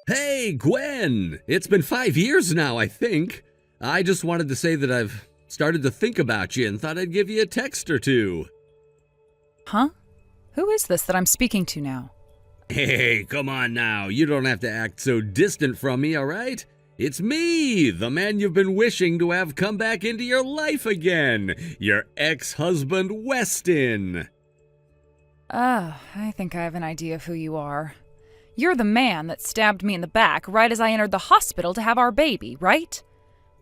Hey, Gwen! It's been 5 years now, I think. I just wanted to say that I've started to think about you and thought I'd give you a text or two. Huh? Who is this that I'm speaking to now? Hey, come on now. You don't have to act so distant from me, all right? It's me, the man you've been wishing to have come back into your life again. Your ex-husband, Weston. I think I have an idea of who you are. You're the man that stabbed me in the back right as I entered the hospital to have our baby, right?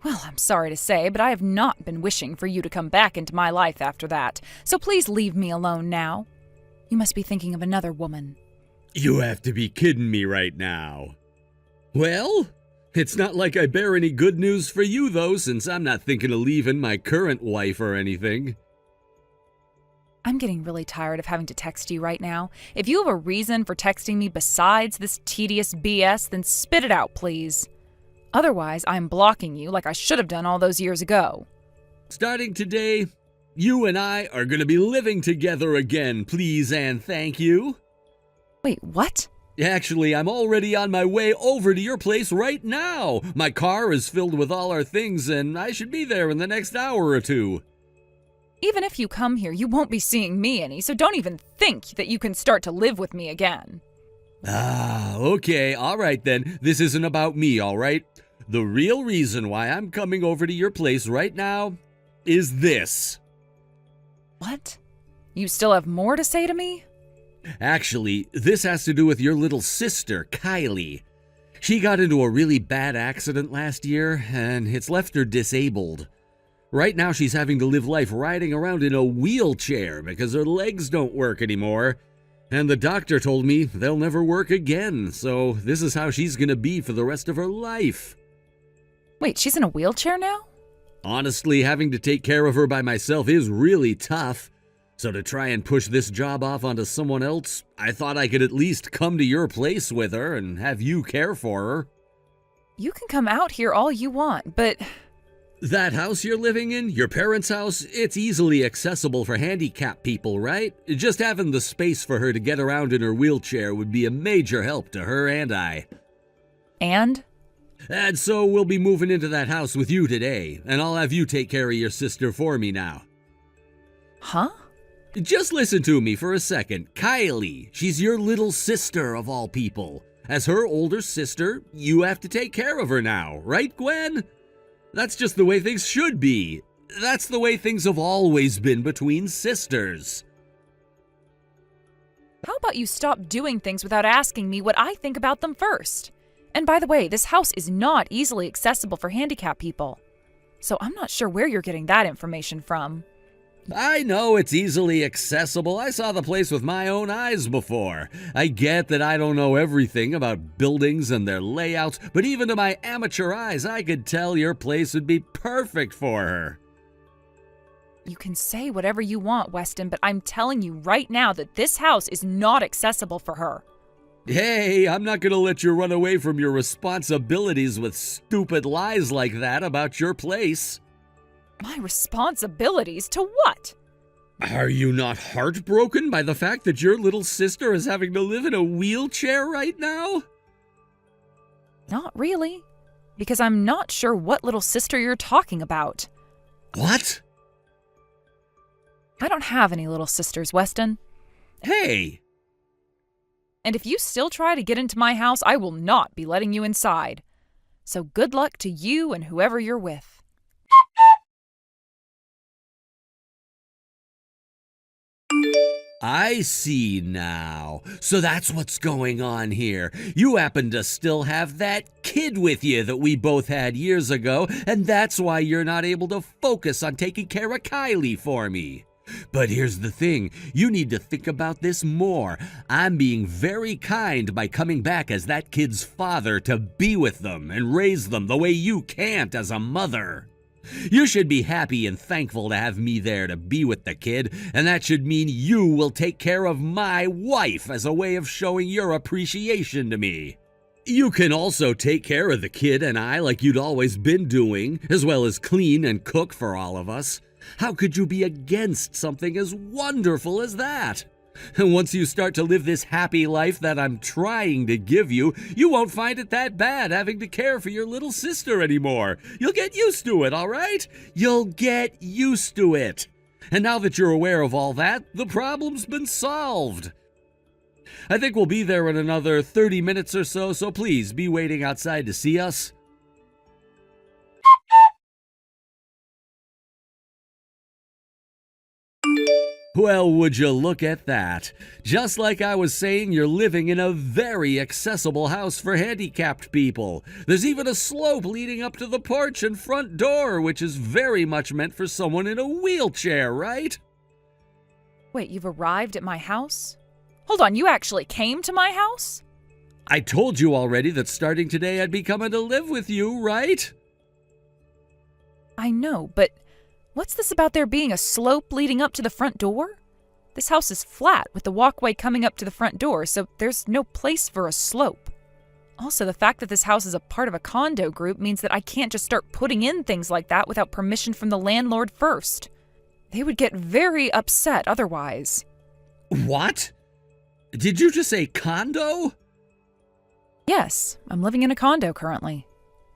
Well, I'm sorry to say, but I have not been wishing for you to come back into my life after that, so please leave me alone now. You must be thinking of another woman. You have to be kidding me right now. Well, it's not like I bear any good news for you, though, since I'm not thinking of leaving my current wife or anything. I'm getting really tired of having to text you right now. If you have a reason for texting me besides this tedious BS, then spit it out, please. Otherwise, I'm blocking you like I should have done all those years ago. Starting today, you and I are going to be living together again, please and thank you. Wait, what? Actually, I'm already on my way over to your place right now. My car is filled with all our things, and I should be there in the next hour or two. Even if you come here, you won't be seeing me any, so don't even think that you can start to live with me again. Okay, all right then. This isn't about me, all right? The real reason why I'm coming over to your place right now is this. What? You still have more to say to me? Actually, this has to do with your little sister, Kylie. She got into a really bad accident last year, and it's left her disabled. Right now, she's having to live life riding around in a wheelchair because her legs don't work anymore. And the doctor told me they'll never work again, so this is how she's gonna be for the rest of her life. Wait, she's in a wheelchair now? Honestly, having to take care of her by myself is really tough. So to try and push this job off onto someone else, I thought I could at least come to your place with her and have you care for her. You can come out here all you want, but... That house you're living in, your parents' house, it's easily accessible for handicapped people, right? Just having the space for her to get around in her wheelchair would be a major help to her and I. And? And so we'll be moving into that house with you today, and I'll have you take care of your sister for me now. Huh? Just listen to me for a second. Kylie, she's your little sister of all people. As her older sister, you have to take care of her now, right, Gwen? That's just the way things should be. That's the way things have always been between sisters. How about you stop doing things without asking me what I think about them first? And by the way, this house is not easily accessible for handicapped people. So I'm not sure where you're getting that information from. I know it's easily accessible. I saw the place with my own eyes before. I get that I don't know everything about buildings and their layouts, but even to my amateur eyes, I could tell your place would be perfect for her. You can say whatever you want, Weston, but I'm telling you right now that this house is not accessible for her. Hey, I'm not going to let you run away from your responsibilities with stupid lies like that about your place. My responsibilities to what? Are you not heartbroken by the fact that your little sister is having to live in a wheelchair right now? Not really, because I'm not sure what little sister you're talking about. What? I don't have any little sisters, Weston. Hey! And if you still try to get into my house, I will not be letting you inside. So good luck to you and whoever you're with. I see now. So that's what's going on here. You happen to still have that kid with you that we both had years ago, and that's why you're not able to focus on taking care of Kylie for me. But here's the thing, you need to think about this more. I'm being very kind by coming back as that kid's father to be with them and raise them the way you can't as a mother. You should be happy and thankful to have me there to be with the kid, and that should mean you will take care of my wife as a way of showing your appreciation to me. You can also take care of the kid and I like you'd always been doing, as well as clean and cook for all of us. How could you be against something as wonderful as that? And once you start to live this happy life that I'm trying to give you, you won't find it that bad having to care for your little sister anymore. You'll get used to it, all right? You'll get used to it. And now that you're aware of all that, the problem's been solved. I think we'll be there in another 30 minutes or so, so please be waiting outside to see us. Well, would you look at that? Just like I was saying, you're living in a very accessible house for handicapped people. There's even a slope leading up to the porch and front door, which is very much meant for someone in a wheelchair, right? Wait, you've arrived at my house? Hold on, you actually came to my house? I told you already that starting today I'd be coming to live with you, right? I know, but what's this about there being a slope leading up to the front door? This house is flat with the walkway coming up to the front door, so there's no place for a slope. Also, the fact that this house is a part of a condo group means that I can't just start putting in things like that without permission from the landlord first. They would get very upset otherwise. What? Did you just say condo? Yes, I'm living in a condo currently.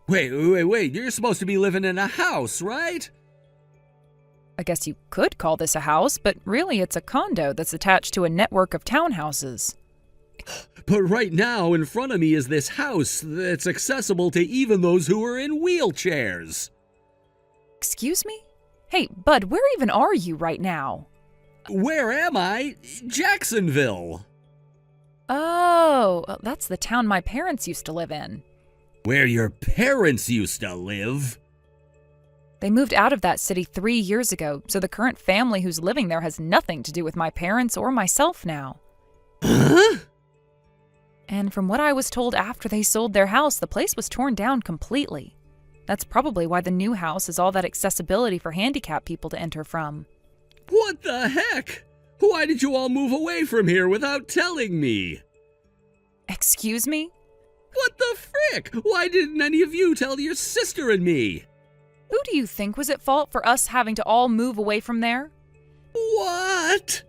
Wait, you're supposed to be living in a house, right? I guess you could call this a house, but really it's a condo that's attached to a network of townhouses. But right now, in front of me is this house that's accessible to even those who are in wheelchairs. Excuse me? Hey, bud, where even are you right now? Where am I? Jacksonville. Oh, that's the town my parents used to live in. Where your parents used to live? They moved out of that city 3 years ago, so the current family who's living there has nothing to do with my parents or myself now. Huh? And from what I was told after they sold their house, the place was torn down completely. That's probably why the new house has all that accessibility for handicapped people to enter from. What the heck? Why did you all move away from here without telling me? Excuse me? What the frick? Why didn't any of you tell your sister and me? Who do you think was at fault for us having to all move away from there? What?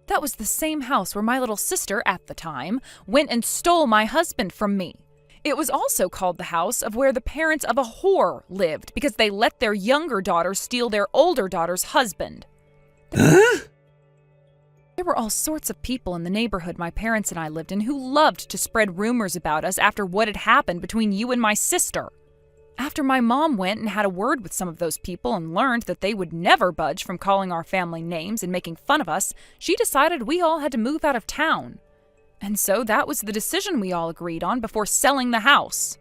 That was the same house where my little sister, at the time, went and stole my husband from me. It was also called the house of where the parents of a whore lived because they let their younger daughter steal their older daughter's husband. Huh? There were all sorts of people in the neighborhood my parents and I lived in who loved to spread rumors about us after what had happened between you and my sister. After my mom went and had a word with some of those people and learned that they would never budge from calling our family names and making fun of us, she decided we all had to move out of town. And so that was the decision we all agreed on before selling the house.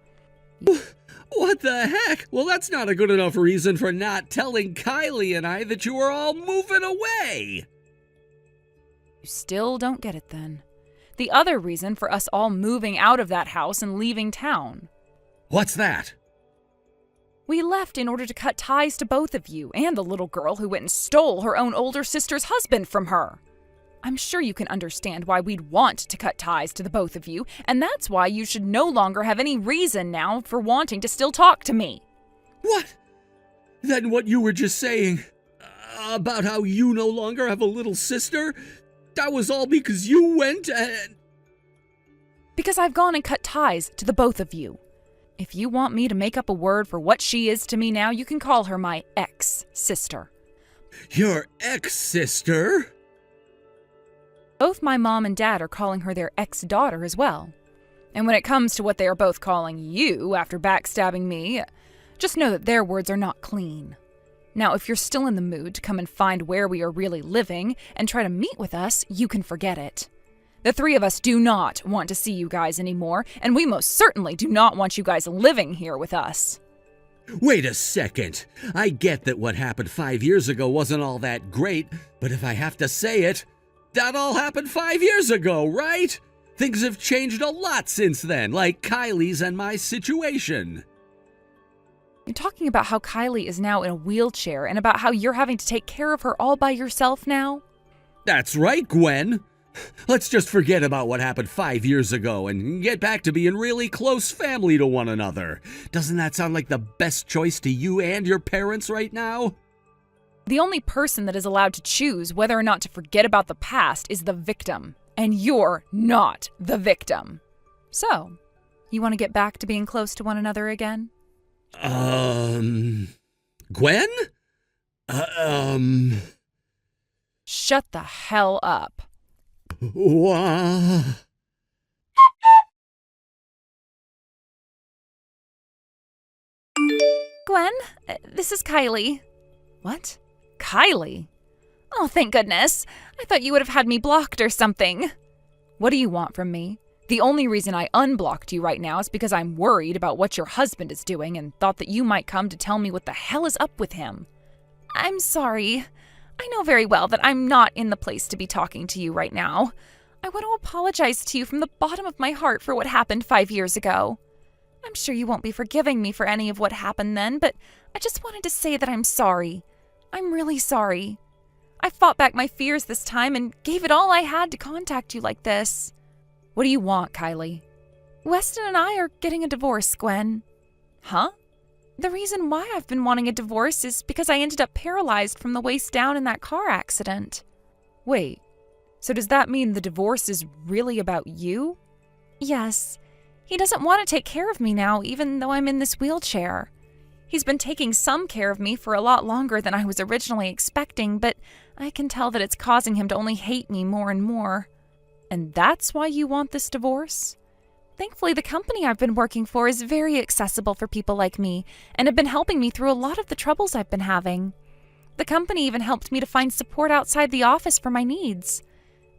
What the heck? Well, that's not a good enough reason for not telling Kylie and I that you were all moving away. You still don't get it then. The other reason for us all moving out of that house and leaving town. What's that? We left in order to cut ties to both of you and the little girl who went and stole her own older sister's husband from her. I'm sure you can understand why we'd want to cut ties to the both of you, and that's why you should no longer have any reason now for wanting to still talk to me. What? Then what you were just saying about how you no longer have a little sister, that was all because you went and... Because I've gone and cut ties to the both of you. If you want me to make up a word for what she is to me now, you can call her my ex-sister. Your ex-sister? Both my mom and dad are calling her their ex-daughter as well. And when it comes to what they are both calling you after backstabbing me, just know that their words are not clean. Now, if you're still in the mood to come and find where we are really living and try to meet with us, you can forget it. The three of us do not want to see you guys anymore, and we most certainly do not want you guys living here with us. Wait a second. I get that what happened 5 years ago wasn't all that great, but if I have to say it, that all happened 5 years ago, right? Things have changed a lot since then, like Kylie's and my situation. You're talking about how Kylie is now in a wheelchair and about how you're having to take care of her all by yourself now? That's right, Gwen. Let's just forget about what happened 5 years ago and get back to being really close family to one another. Doesn't that sound like the best choice to you and your parents right now? The only person that is allowed to choose whether or not to forget about the past is the victim, and you're not the victim. So, you want to get back to being close to one another again? Gwen? Shut the hell up. Gwen, this is Kylie. What? Kylie? Oh, thank goodness. I thought you would have had me blocked or something. What do you want from me? The only reason I unblocked you right now is because I'm worried about what your husband is doing and thought that you might come to tell me what the hell is up with him. I'm sorry. I know very well that I'm not in the place to be talking to you right now. I want to apologize to you from the bottom of my heart for what happened 5 years ago. I'm sure you won't be forgiving me for any of what happened then, but I just wanted to say that I'm sorry. I'm really sorry. I fought back my fears this time and gave it all I had to contact you like this. What do you want, Kylie? Weston and I are getting a divorce, Gwen. Huh? The reason why I've been wanting a divorce is because I ended up paralyzed from the waist down in that car accident. Wait, so does that mean the divorce is really about you? Yes. He doesn't want to take care of me now, even though I'm in this wheelchair. He's been taking some care of me for a lot longer than I was originally expecting, but I can tell that it's causing him to only hate me more and more. And that's why you want this divorce? Thankfully, the company I've been working for is very accessible for people like me and have been helping me through a lot of the troubles I've been having. The company even helped me to find support outside the office for my needs.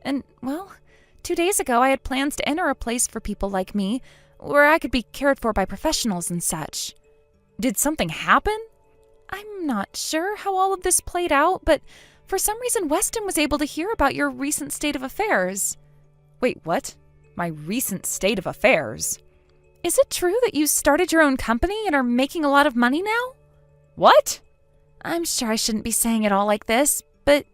And, well, 2 days ago I had plans to enter a place for people like me where I could be cared for by professionals and such. Did something happen? I'm not sure how all of this played out, but for some reason Weston was able to hear about your recent state of affairs. Wait, what? My recent state of affairs? Is it true that you started your own company and are making a lot of money now? What? I'm sure I shouldn't be saying it all like this, but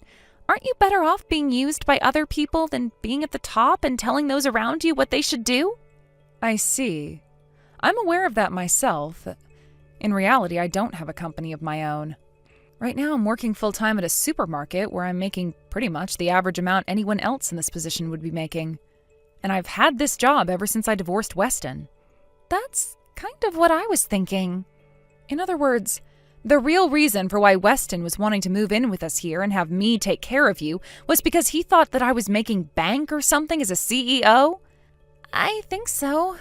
aren't you better off being used by other people than being at the top and telling those around you what they should do? I see. I'm aware of that myself. In reality, I don't have a company of my own. Right now, I'm working full-time at a supermarket where I'm making pretty much the average amount anyone else in this position would be making. And I've had this job ever since I divorced Weston. That's kind of what I was thinking. In other words, the real reason for why Weston was wanting to move in with us here and have me take care of you was because he thought that I was making bank or something as a CEO? I think so.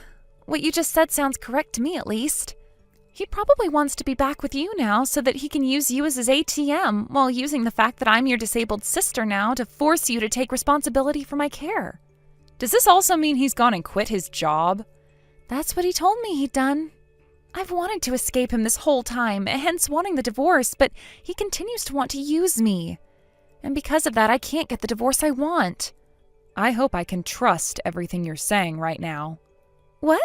What you just said sounds correct to me, at least. He probably wants to be back with you now so that he can use you as his ATM while using the fact that I'm your disabled sister now to force you to take responsibility for my care. Does this also mean he's gone and quit his job? That's what he told me he'd done. I've wanted to escape him this whole time, hence wanting the divorce, but he continues to want to use me. And because of that, I can't get the divorce I want. I hope I can trust everything you're saying right now. What?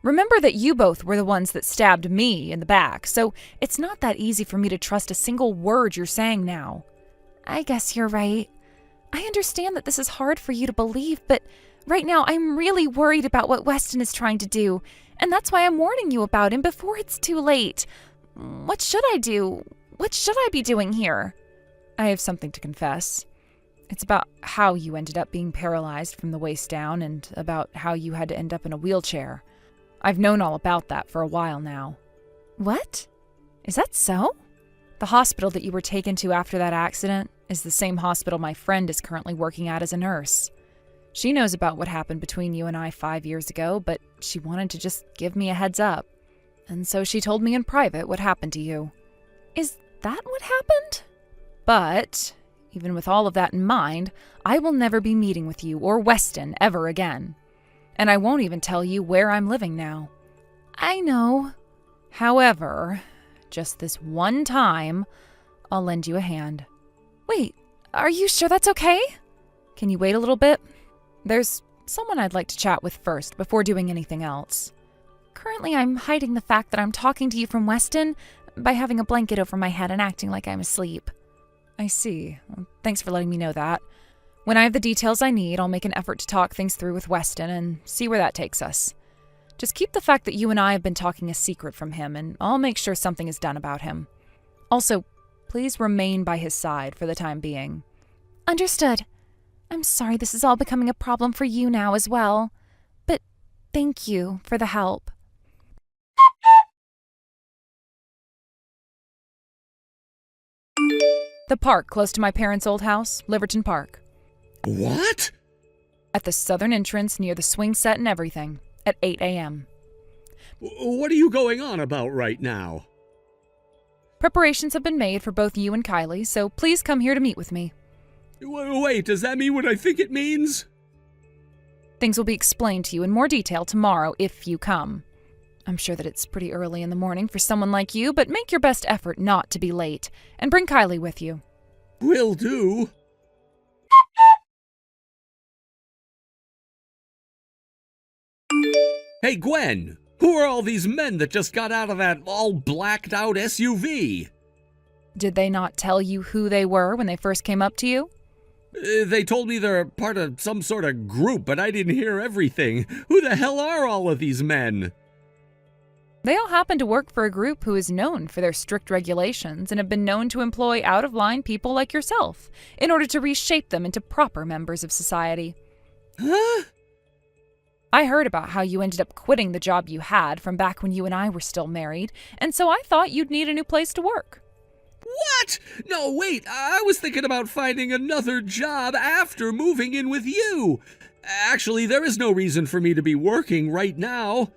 Remember that you both were the ones that stabbed me in the back, so it's not that easy for me to trust a single word you're saying now. I guess you're right. I understand that this is hard for you to believe, but right now I'm really worried about what Weston is trying to do, and that's why I'm warning you about him before it's too late. What should I do? What should I be doing here? I have something to confess. It's about how you ended up being paralyzed from the waist down and about how you had to end up in a wheelchair. I've known all about that for a while now. What? Is that so? The hospital that you were taken to after that accident is the same hospital my friend is currently working at as a nurse. She knows about what happened between you and I 5 years ago, but she wanted to just give me a heads up. And so she told me in private what happened to you. Is that what happened? But, even with all of that in mind, I will never be meeting with you or Weston ever again. And I won't even tell you where I'm living now. I know. However, just this one time, I'll lend you a hand. Wait, are you sure that's okay? Can you wait a little bit? There's someone I'd like to chat with first before doing anything else. Currently, I'm hiding the fact that I'm talking to you from Weston by having a blanket over my head and acting like I'm asleep. I see. Well, thanks for letting me know that. When I have the details I need, I'll make an effort to talk things through with Weston and see where that takes us. Just keep the fact that you and I have been talking a secret from him, and I'll make sure something is done about him. Also, please remain by his side for the time being. Understood. I'm sorry this is all becoming a problem for you now as well. But thank you for the help. The park close to my parents' old house, Liverton Park. What? At the southern entrance near the swing set and everything, at 8 a.m. What are you going on about right now? Preparations have been made for both you and Kylie, so please come here to meet with me. Wait, does that mean what I think it means? Things will be explained to you in more detail tomorrow if you come. I'm sure that it's pretty early in the morning for someone like you, but make your best effort not to be late, and bring Kylie with you. Will do. Hey, Gwen! Who are all these men that just got out of that all blacked out SUV? Did they not tell you who they were when they first came up to you? They told me they're part of some sort of group, but I didn't hear everything. Who the hell are all of these men? They all happen to work for a group who is known for their strict regulations and have been known to employ out-of-line people like yourself in order to reshape them into proper members of society. Huh? I heard about how you ended up quitting the job you had from back when you and I were still married, and so I thought you'd need a new place to work. What? No, wait, I was thinking about finding another job after moving in with you. Actually, there is no reason for me to be working right now.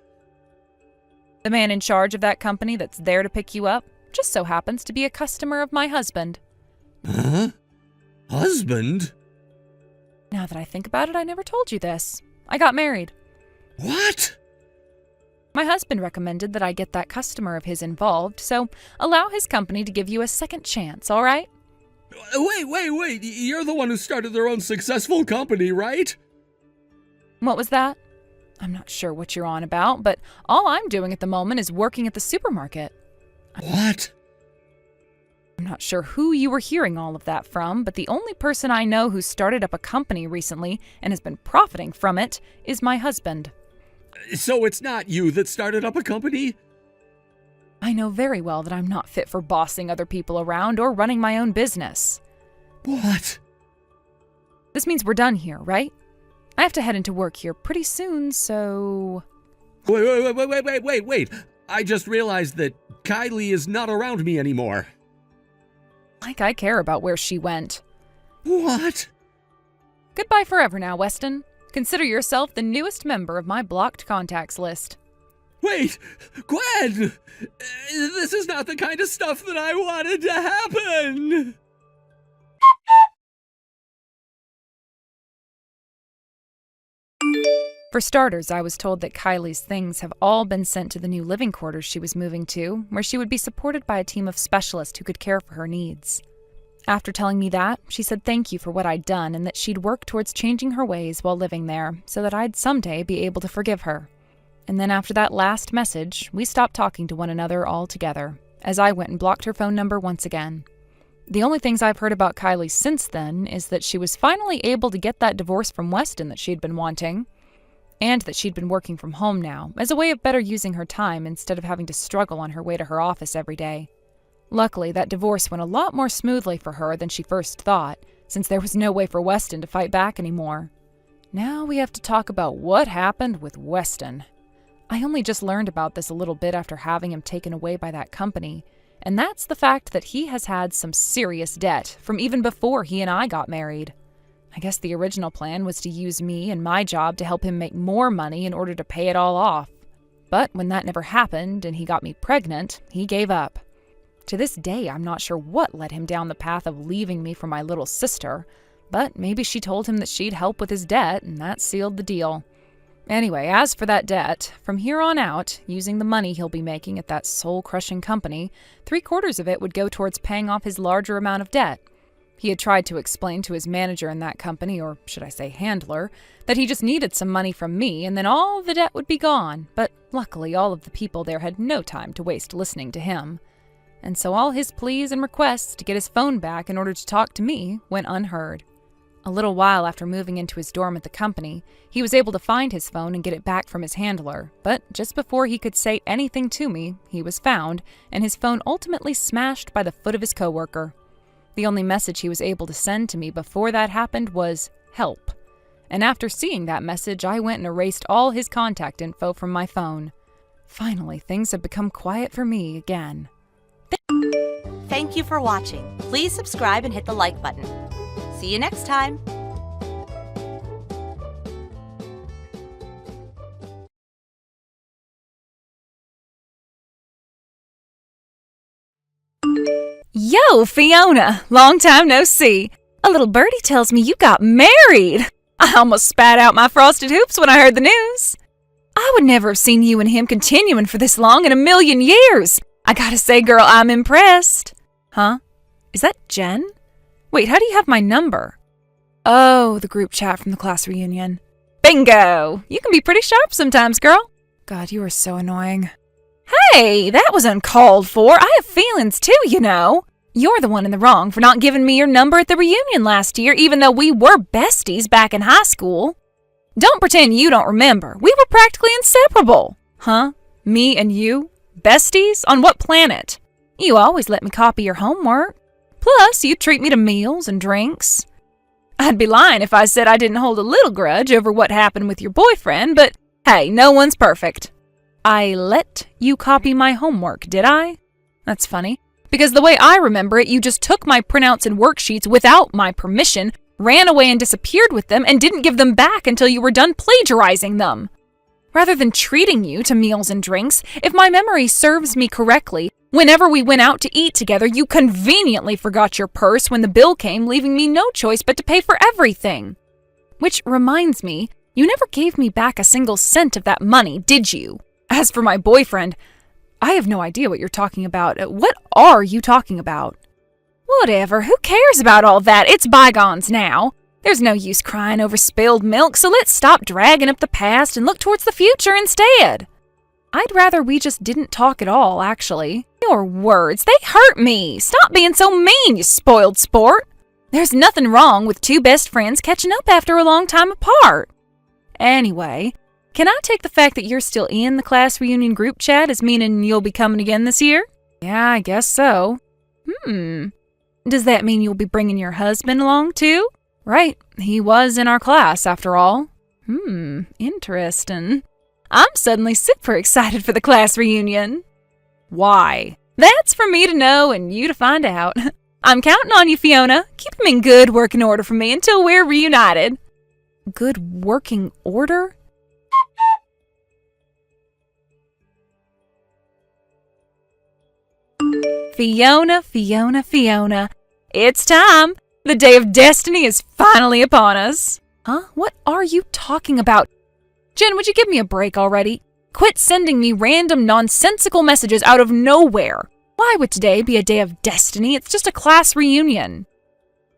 The man in charge of that company that's there to pick you up just so happens to be a customer of my husband. Huh? Husband? Now that I think about it, I never told you this. I got married. What? My husband recommended that I get that customer of his involved, so allow his company to give you a second chance, all right? Wait. You're the one who started their own successful company, right? What was that? I'm not sure what you're on about, but all I'm doing at the moment is working at the supermarket. What? I'm not sure who you were hearing all of that from, but the only person I know who started up a company recently and has been profiting from it is my husband. So it's not you that started up a company? I know very well that I'm not fit for bossing other people around or running my own business. What? This means we're done here, right? I have to head into work here pretty soon, so... Wait. I just realized that Kylie is not around me anymore. Like I care about where she went. What? Goodbye forever now, Weston. Consider yourself the newest member of my blocked contacts list. Wait! Gwen! This is not the kind of stuff that I wanted to happen! For starters, I was told that Kylie's things have all been sent to the new living quarters she was moving to, where she would be supported by a team of specialists who could care for her needs. After telling me that, she said thank you for what I'd done and that she'd work towards changing her ways while living there so that I'd someday be able to forgive her. And then after that last message, we stopped talking to one another altogether, as I went and blocked her phone number once again. The only things I've heard about Kylie since then is that she was finally able to get that divorce from Weston that she'd been wanting, and that she'd been working from home now, as a way of better using her time instead of having to struggle on her way to her office every day. Luckily, that divorce went a lot more smoothly for her than she first thought, since there was no way for Weston to fight back anymore. Now we have to talk about what happened with Weston. I only just learned about this a little bit after having him taken away by that company, and that's the fact that he has had some serious debt from even before he and I got married. I guess the original plan was to use me and my job to help him make more money in order to pay it all off. But when that never happened and he got me pregnant, he gave up. To this day, I'm not sure what led him down the path of leaving me for my little sister, but maybe she told him that she'd help with his debt, and that sealed the deal. Anyway, as for that debt, from here on out, using the money he'll be making at that soul-crushing company, 3/4 of it would go towards paying off his larger amount of debt. He had tried to explain to his manager in that company, or should I say handler, that he just needed some money from me and then all the debt would be gone, but luckily all of the people there had no time to waste listening to him. And so all his pleas and requests to get his phone back in order to talk to me went unheard. A little while after moving into his dorm at the company, he was able to find his phone and get it back from his handler, but just before he could say anything to me, he was found, and his phone ultimately smashed by the foot of his coworker. The only message he was able to send to me before that happened was, "Help." And after seeing that message, I went and erased all his contact info from my phone. Finally, things have become quiet for me again. Thank you for watching. Please subscribe and hit the like button. See you next time. Yo, Fiona! Long time no see. A little birdie tells me you got married. I almost spat out my frosted hoops when I heard the news. I would never have seen you and him continuing for this long in a million years. I gotta say, girl, I'm impressed. Huh? Is that Jen? Wait, how do you have my number? Oh, the group chat from the class reunion. Bingo! You can be pretty sharp sometimes, girl. God, you are so annoying. Hey, that was uncalled for. I have feelings too, you know. You're the one in the wrong for not giving me your number at the reunion last year, even though we were besties back in high school. Don't pretend you don't remember. We were practically inseparable. Huh? Me and you? Besties? On what planet? You always let me copy your homework. Plus, you treat me to meals and drinks. I'd be lying if I said I didn't hold a little grudge over what happened with your boyfriend, but hey, no one's perfect. I let you copy my homework, did I? That's funny, because the way I remember it, you just took my printouts and worksheets without my permission, ran away and disappeared with them, and didn't give them back until you were done plagiarizing them. Rather than treating you to meals and drinks, if my memory serves me correctly, whenever we went out to eat together, you conveniently forgot your purse when the bill came, leaving me no choice but to pay for everything. Which reminds me, you never gave me back a single cent of that money, did you? As for my boyfriend, I have no idea what you're talking about. What are you talking about? Whatever, who cares about all that? It's bygones now. There's no use crying over spilled milk, so let's stop dragging up the past and look towards the future instead. I'd rather we just didn't talk at all, actually. Your words, they hurt me. Stop being so mean, you spoiled sport. There's nothing wrong with two best friends catching up after a long time apart. Anyway, can I take the fact that you're still in the class reunion group chat as meaning you'll be coming again this year? Yeah, I guess so. Does that mean you'll be bringing your husband along too? Right, he was in our class after all. Interesting. I'm suddenly super excited for the class reunion. Why? That's for me to know and you to find out. I'm counting on you, Fiona. Keep them in good working order for me until we're reunited. Good working order? Fiona, Fiona, Fiona. It's time. The day of destiny is finally upon us. Huh? What are you talking about? Jen, would you give me a break already? Quit sending me random nonsensical messages out of nowhere. Why would today be a day of destiny? It's just a class reunion.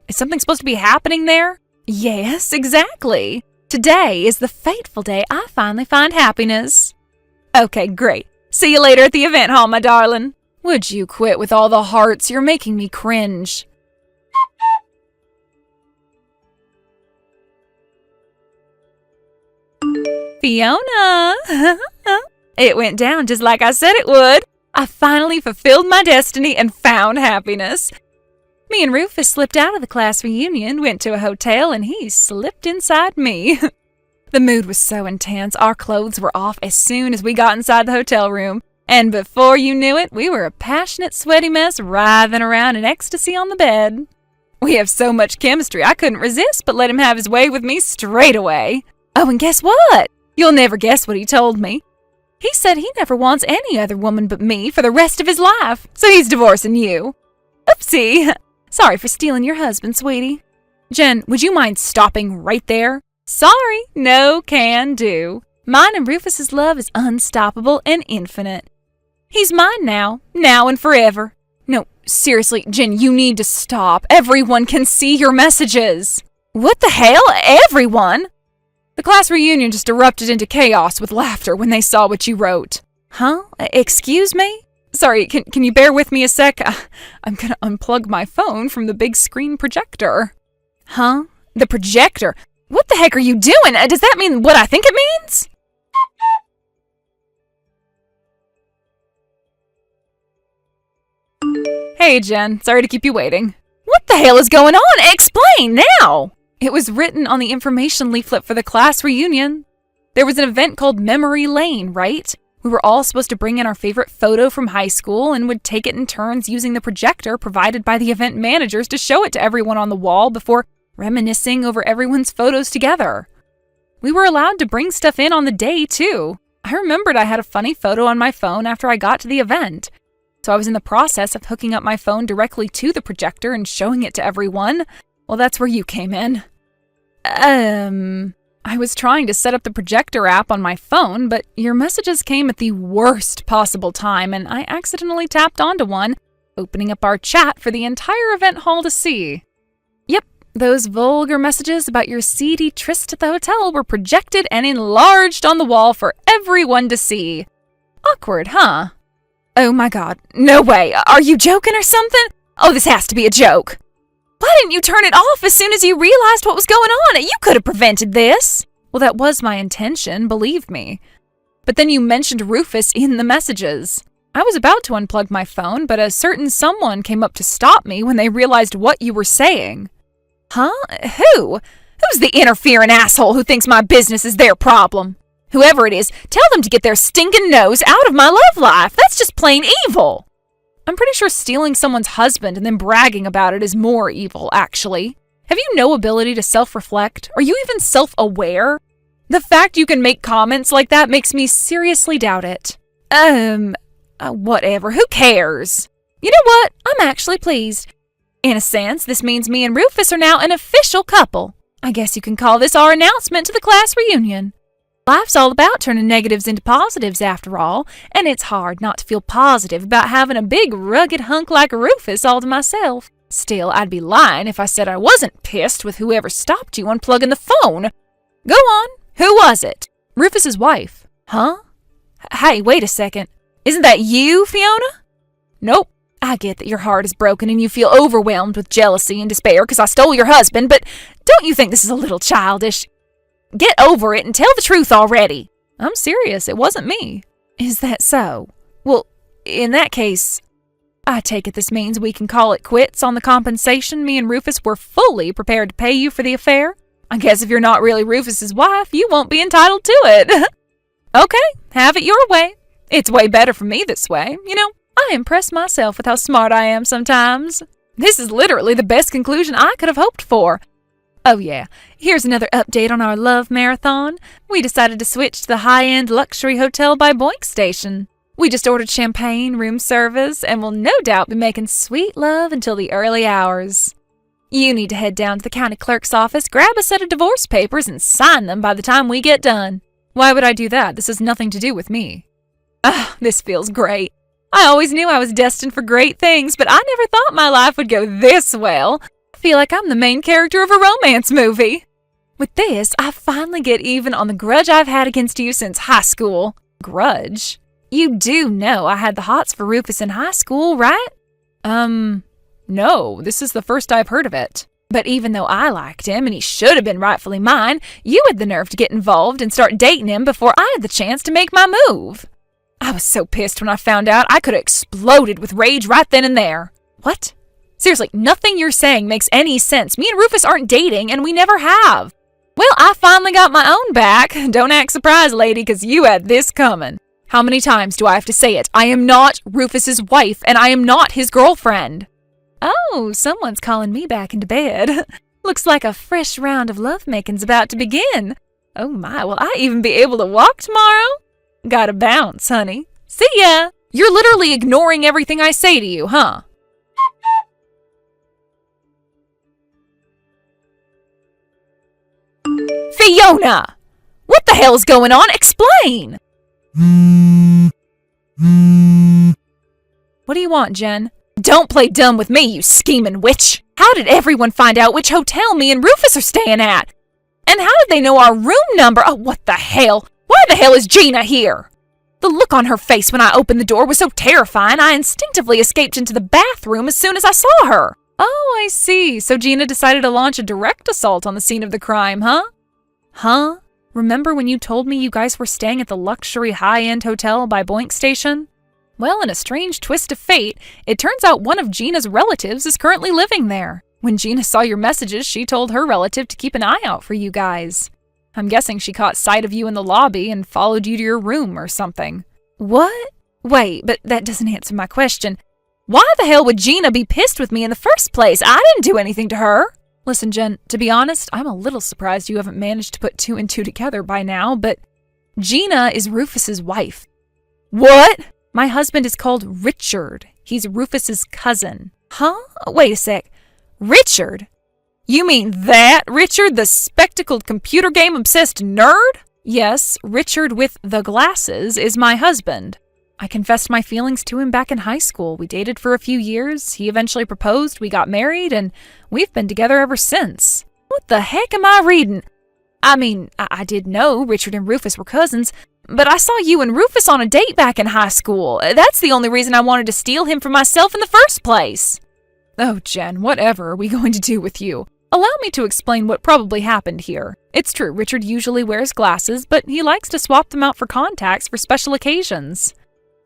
Is something supposed to be happening there? Yes, exactly. Today is the fateful day I finally find happiness. Okay, great. See you later at the event hall, my darling. Would you quit with all the hearts? You're making me cringe. Fiona! It went down just like I said it would. I finally fulfilled my destiny and found happiness. Me and Rufus slipped out of the class reunion, went to a hotel, and he slipped inside me. The mood was so intense, our clothes were off as soon as we got inside the hotel room. And before you knew it, we were a passionate, sweaty mess writhing around in ecstasy on the bed. We have so much chemistry, I couldn't resist but let him have his way with me straight away. Oh, and guess what? You'll never guess what he told me. He said he never wants any other woman but me for the rest of his life, so he's divorcing you. Oopsie. Sorry for stealing your husband, sweetie. Jen, would you mind stopping right there? Sorry, no can do. Mine and Rufus's love is unstoppable and infinite. He's mine now and forever. No, seriously, Jen, you need to stop. Everyone can see your messages. What the hell? Everyone? The class reunion just erupted into chaos with laughter when they saw what you wrote. Huh? Excuse me? Sorry, can you bear with me a sec? I'm gonna unplug my phone from the big screen projector. Huh? The projector. What the heck are you doing? Does that mean what I think it means? Hey, Jen. Sorry to keep you waiting. What the hell is going on? Explain now! It was written on the information leaflet for the class reunion. There was an event called Memory Lane, right? We were all supposed to bring in our favorite photo from high school and would take it in turns using the projector provided by the event managers to show it to everyone on the wall before reminiscing over everyone's photos together. We were allowed to bring stuff in on the day, too. I remembered I had a funny photo on my phone after I got to the event. So I was in the process of hooking up my phone directly to the projector and showing it to everyone. Well, that's where you came in. I was trying to set up the projector app on my phone, but your messages came at the worst possible time, and I accidentally tapped onto one, opening up our chat for the entire event hall to see. Yep, those vulgar messages about your seedy tryst at the hotel were projected and enlarged on the wall for everyone to see. Awkward, huh? Oh my god, no way. Are you joking or something? Oh, this has to be a joke. Why didn't you turn it off as soon as you realized what was going on? You could have prevented this. Well, that was my intention, believe me. But then you mentioned Rufus in the messages. I was about to unplug my phone, but a certain someone came up to stop me when they realized what you were saying. Huh? Who? Who's the interfering asshole who thinks my business is their problem? Whoever it is, tell them to get their stinking nose out of my love life. That's just plain evil. I'm pretty sure stealing someone's husband and then bragging about it is more evil, actually. Have you no ability to self-reflect? Are you even self-aware? The fact you can make comments like that makes me seriously doubt it. Whatever, who cares? You know what? I'm actually pleased. In a sense, this means me and Rufus are now an official couple. I guess you can call this our announcement to the class reunion. Life's all about turning negatives into positives after all, and it's hard not to feel positive about having a big rugged hunk like Rufus all to myself. Still, I'd be lying if I said I wasn't pissed with whoever stopped you unplugging the phone. Go on, who was it? Rufus's wife. Huh? Hey, wait a second. Isn't that you, Fiona? Nope. I get that your heart is broken and you feel overwhelmed with jealousy and despair because I stole your husband, but don't you think this is a little childish? Get over it and tell the truth already. I'm serious, it wasn't me. Is that so? Well, in that case, I take it this means we can call it quits on the compensation me and Rufus were fully prepared to pay you for the affair. I guess if you're not really Rufus's wife, you won't be entitled to it. Okay, have it your way. It's way better for me this way. You know, I impress myself with how smart I am sometimes. This is literally the best conclusion I could have hoped for. Oh yeah, here's another update on our love marathon. We decided to switch to the high-end luxury hotel by Boink Station. We just ordered champagne, room service, and will no doubt be making sweet love until the early hours. You need to head down to the county clerk's office, grab a set of divorce papers, and sign them by the time we get done. Why would I do that? This has nothing to do with me. This feels great. I always knew I was destined for great things, but I never thought my life would go this well. I feel like I'm the main character of a romance movie. With this, I finally get even on the grudge I've had against you since high school. Grudge? You do know I had the hots for Rufus in high school, right? No, this is the first I've heard of it. But even though I liked him and he should have been rightfully mine, you had the nerve to get involved and start dating him before I had the chance to make my move. I was so pissed when I found out I could have exploded with rage right then and there. What? Seriously, nothing you're saying makes any sense. Me and Rufus aren't dating, and we never have. Well, I finally got my own back. Don't act surprised, lady, because you had this coming. How many times do I have to say it? I am not Rufus's wife, and I am not his girlfriend. Oh, someone's calling me back into bed. Looks like a fresh round of lovemaking's about to begin. Oh my, will I even be able to walk tomorrow? Gotta bounce, honey. See ya! You're literally ignoring everything I say to you, huh? Fiona! What the hell's going on? Explain! What do you want, Jen? Don't play dumb with me, you scheming witch! How did everyone find out which hotel me and Rufus are staying at? And how did they know our room number? Oh, what the hell? Why the hell is Gina here? The look on her face when I opened the door was so terrifying I instinctively escaped into the bathroom as soon as I saw her. Oh, I see. So Gina decided to launch a direct assault on the scene of the crime, huh? Huh? Remember when you told me you guys were staying at the luxury high-end hotel by Boink Station? Well, in a strange twist of fate, it turns out one of Gina's relatives is currently living there. When Gina saw your messages, she told her relative to keep an eye out for you guys. I'm guessing she caught sight of you in the lobby and followed you to your room or something. What? Wait, but that doesn't answer my question. Why the hell would Gina be pissed with me in the first place? I didn't do anything to her. Listen, Jen, to be honest, I'm a little surprised you haven't managed to put two and two together by now, but Gina is Rufus's wife. What? My husband is called Richard. He's Rufus's cousin. Huh? Wait a sec. Richard? You mean that Richard, the spectacled computer game obsessed nerd? Yes, Richard with the glasses is my husband. I confessed my feelings to him back in high school. We dated for a few years. He eventually proposed, we got married, and we've been together ever since. What the heck am I reading? I mean, I did know Richard and Rufus were cousins, but I saw you and Rufus on a date back in high school. That's the only reason I wanted to steal him for myself in the first place. Oh, Jen, whatever are we going to do with you? Allow me to explain what probably happened here. It's true, Richard usually wears glasses, but he likes to swap them out for contacts for special occasions.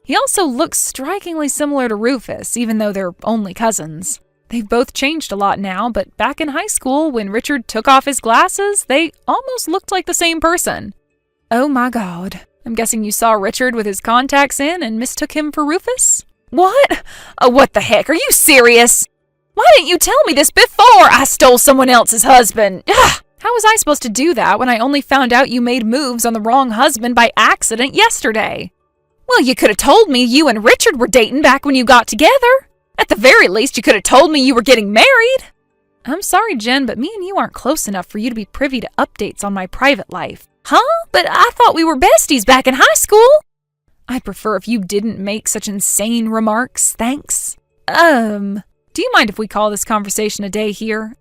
He also looks strikingly similar to Rufus, even though they're only cousins. They've both changed a lot now, but back in high school, when Richard took off his glasses, they almost looked like the same person. Oh my God. I'm guessing you saw Richard with his contacts in and mistook him for Rufus? What? What the heck? Are you serious? Why didn't you tell me this before I stole someone else's husband? Ugh! How was I supposed to do that when I only found out you made moves on the wrong husband by accident yesterday? Well, you could have told me you and Richard were dating back when you got together. At the very least, you could have told me you were getting married. I'm sorry, Jen, but me and you aren't close enough for you to be privy to updates on my private life. Huh? But I thought we were besties back in high school. I'd prefer if you didn't make such insane remarks, thanks. Do you mind if we call this conversation a day here?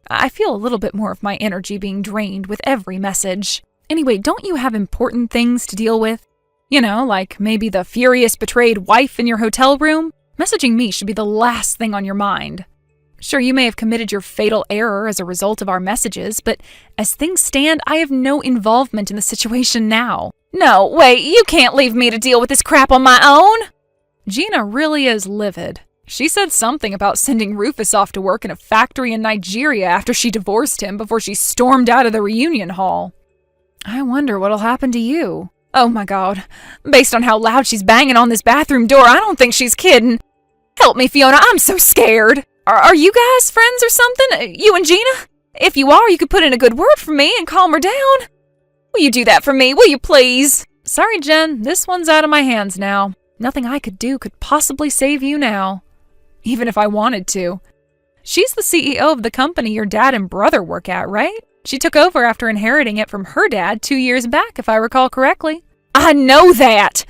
I feel a little bit more of my energy being drained with every message. Anyway, don't you have important things to deal with? You know, like maybe the furious betrayed wife in your hotel room? Messaging me should be the last thing on your mind. Sure, you may have committed your fatal error as a result of our messages, but as things stand, I have no involvement in the situation now. No, wait, you can't leave me to deal with this crap on my own! Gina really is livid. She said something about sending Rufus off to work in a factory in Nigeria after she divorced him before she stormed out of the reunion hall. I wonder what'll happen to you. Oh my God. Based on how loud she's banging on this bathroom door, I don't think she's kidding. Help me, Fiona, I'm so scared. Are you guys friends or something? You and Gina? If you are, you could put in a good word for me and calm her down. Will you do that for me, will you please? Sorry, Jen, this one's out of my hands now. Nothing I could do could possibly save you now. Even if I wanted to. She's the CEO of the company your dad and brother work at, right? She took over after inheriting it from her dad 2 years back, if I recall correctly. I know that!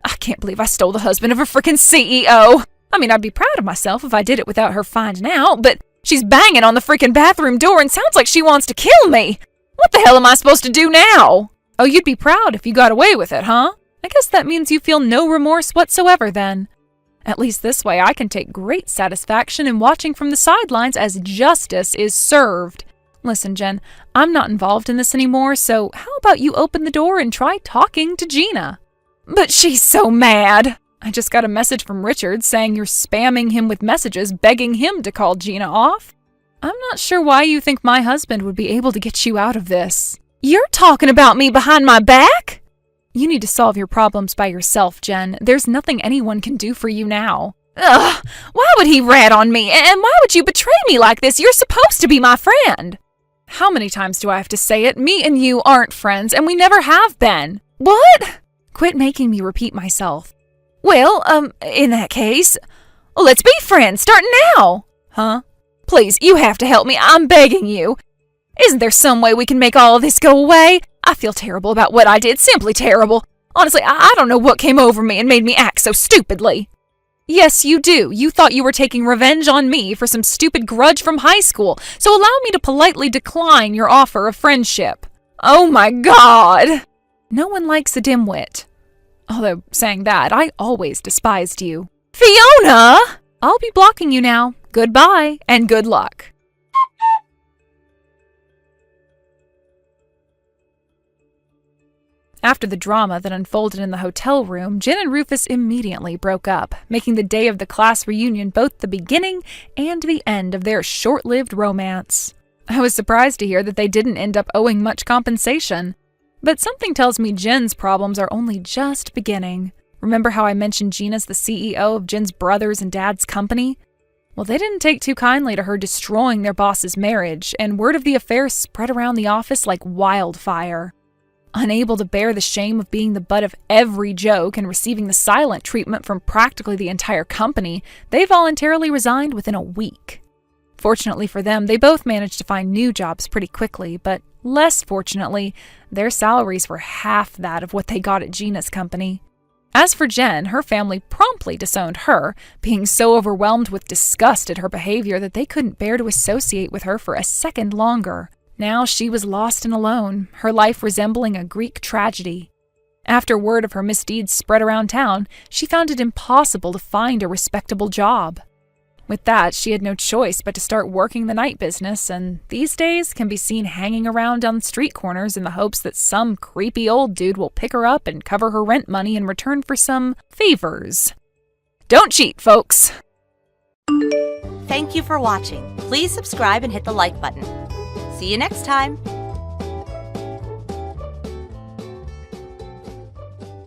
I can't believe I stole the husband of a frickin' CEO! I mean, I'd be proud of myself if I did it without her finding out, but she's banging on the frickin' bathroom door and sounds like she wants to kill me! What the hell am I supposed to do now? Oh, you'd be proud if you got away with it, huh? I guess that means you feel no remorse whatsoever then. At least this way I can take great satisfaction in watching from the sidelines as justice is served. Listen, Jen, I'm not involved in this anymore, so how about you open the door and try talking to Gina? But she's so mad! I just got a message from Richard saying you're spamming him with messages begging him to call Gina off. I'm not sure why you think my husband would be able to get you out of this. You're talking about me behind my back? You need to solve your problems by yourself, Jen. There's nothing anyone can do for you now. Ugh! Why would he rat on me? And why would you betray me like this? You're supposed to be my friend! How many times do I have to say it? Me and you aren't friends, and we never have been. What? Quit making me repeat myself. Well, in that case, let's be friends, starting now! Huh? Please, you have to help me. I'm begging you. Isn't there some way we can make all of this go away? I feel terrible about what I did, simply terrible. Honestly, I don't know what came over me and made me act so stupidly. Yes, you do. You thought you were taking revenge on me for some stupid grudge from high school, so allow me to politely decline your offer of friendship. Oh my God! No one likes a dimwit. Although, saying that, I always despised you. Fiona! I'll be blocking you now. Goodbye and good luck. After the drama that unfolded in the hotel room, Jen and Rufus immediately broke up, making the day of the class reunion both the beginning and the end of their short-lived romance. I was surprised to hear that they didn't end up owing much compensation. But something tells me Jen's problems are only just beginning. Remember how I mentioned Gina's the CEO of Jen's brother's and dad's company? Well, they didn't take too kindly to her destroying their boss's marriage, and word of the affair spread around the office like wildfire. Unable to bear the shame of being the butt of every joke and receiving the silent treatment from practically the entire company, they voluntarily resigned within a week. Fortunately for them, they both managed to find new jobs pretty quickly, but less fortunately, their salaries were half that of what they got at Gina's company. As for Jen, her family promptly disowned her, being so overwhelmed with disgust at her behavior that they couldn't bear to associate with her for a second longer. Now she was lost and alone, her life resembling a Greek tragedy. After word of her misdeeds spread around town, she found it impossible to find a respectable job. With that, she had no choice but to start working the night business, and these days can be seen hanging around on street corners in the hopes that some creepy old dude will pick her up and cover her rent money in return for some favors. Don't cheat, folks! Thank you for watching. Please subscribe and hit the like button. See you next time.